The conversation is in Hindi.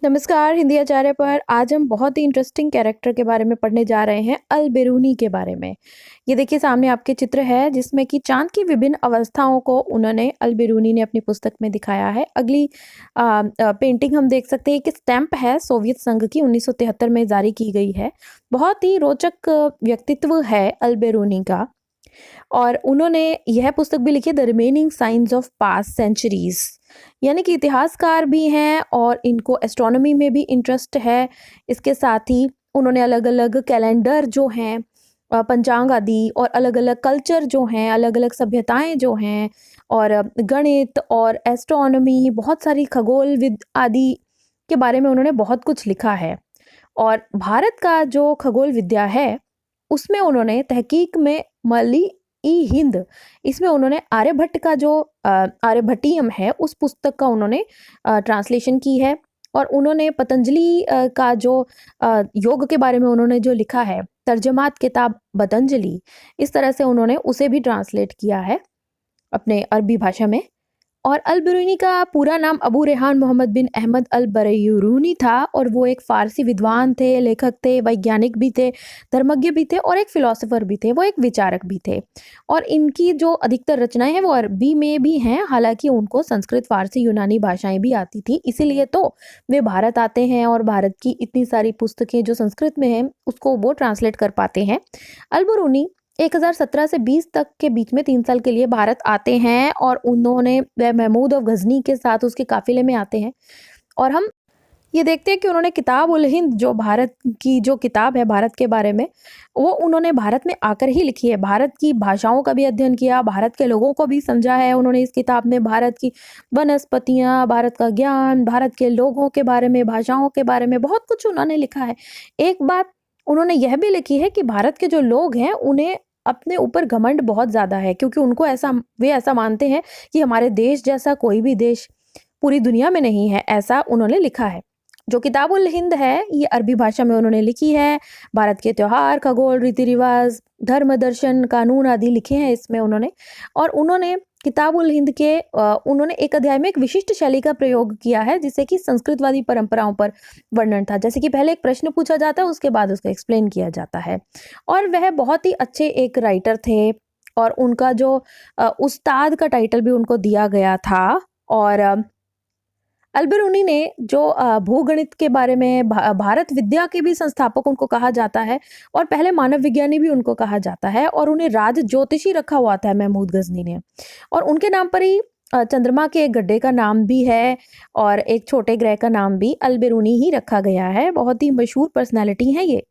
नमस्कार हिंदी आचार्य पर आज हम बहुत ही इंटरेस्टिंग कैरेक्टर के बारे में पढ़ने जा रहे हैं अल बेरूनी के बारे में। ये देखिए सामने आपके चित्र है जिसमें कि चांद की विभिन्न अवस्थाओं को उन्होंने अल बेरूनी ने अपनी पुस्तक में दिखाया है। अगली पेंटिंग हम देख सकते हैं कि स्टैंप है सोवियत संघ की 1973 में जारी की गई है। बहुत ही रोचक व्यक्तित्व है अल बेरूनी का और उन्होंने यह पुस्तक भी लिखी है the remaining science of past centuries, यानी कि इतिहासकार भी हैं और इनको एस्ट्रोनॉमी में भी इंटरेस्ट है। इसके साथ ही उन्होंने अलग अलग कैलेंडर जो हैं पंचांग आदि और अलग अलग कल्चर जो हैं अलग अलग सभ्यताएं जो हैं और गणित और एस्ट्रोनॉमी बहुत सारी खगोल विद आदि के बारे में उन्होंने बहुत कुछ लिखा है। और भारत का जो खगोल विद्या है उसमें उन्होंने तहकीक में मली ई हिंद, इसमें उन्होंने आर्यभट्ट का जो आर्यभट्टियम है उस पुस्तक का उन्होंने ट्रांसलेशन की है। और उन्होंने पतंजलि का जो योग के बारे में उन्होंने जो लिखा है तर्जमात किताब पतंजलि, इस तरह से उन्होंने उसे भी ट्रांसलेट किया है अपने अरबी भाषा में। और अल बिरूनी का पूरा नाम अबू रेहान मोहम्मद बिन अहमद अल बरयूनी था और वो एक फ़ारसी विद्वान थे, लेखक थे, वैज्ञानिक भी थे, धर्मज्ञ भी थे और एक फ़िलासफ़र भी थे, वो एक विचारक भी थे। और इनकी जो अधिकतर रचनाएं हैं वो अरबी में भी हैं, हालांकि उनको संस्कृत, फ़ारसी, यूनानी भाषाएं भी आती थी, इसीलिए तो वे भारत आते हैं और भारत की इतनी सारी पुस्तकें जो संस्कृत में हैं उसको वो ट्रांसलेट कर पाते हैं। अल बिरूनी 1017 से 20 तक के बीच में 3 साल के लिए भारत आते हैं और उन्होंने महमूद ऑफ गजनी के साथ उसके काफिले में आते हैं। और हम ये देखते हैं कि उन्होंने किताब उल हिंद जो भारत की जो किताब है भारत के बारे में, वो उन्होंने भारत में आकर ही लिखी है। भारत की भाषाओं का भी अध्ययन किया, भारत के लोगों को भी समझा है उन्होंने इस किताब में। भारत की वनस्पतियाँ, भारत का ज्ञान, भारत के लोगों के बारे में, भाषाओं के बारे में बहुत कुछ उन्होंने लिखा है। एक बात उन्होंने यह भी लिखी है कि भारत के जो लोग हैं उन्हें अपने ऊपर घमंड बहुत ज़्यादा है, क्योंकि उनको वे ऐसा मानते हैं कि हमारे देश जैसा कोई भी देश पूरी दुनिया में नहीं है, ऐसा उन्होंने लिखा है। जो किताब उल हिंद है ये अरबी भाषा में उन्होंने लिखी है। भारत के त्योहार, खगोल, रीति रिवाज, धर्म, दर्शन, कानून आदि लिखे हैं इसमें उन्होंने। और उन्होंने किताब उल हिंद के उन्होंने एक अध्याय में एक विशिष्ट शैली का प्रयोग किया है जिसे कि संस्कृतवादी परंपराओं पर वर्णन था। जैसे कि पहले एक प्रश्न पूछा जाता है, उसके बाद उसको एक्सप्लेन किया जाता है। और वह बहुत ही अच्छे एक राइटर थे और उनका जो उस्ताद का टाइटल भी उनको दिया गया था। और अल बिरूनी ने जो भूगणित के बारे में भारत विद्या के भी संस्थापक उनको कहा जाता है और पहले मानव विज्ञानी भी उनको कहा जाता है। और उन्हें राज ज्योतिषी रखा हुआ था महमूद गजनी ने। और उनके नाम पर ही चंद्रमा के एक गड्ढे का नाम भी है और एक छोटे ग्रह का नाम भी अल बिरूनी ही रखा गया है। बहुत ही मशहूर पर्सनैलिटी है ये।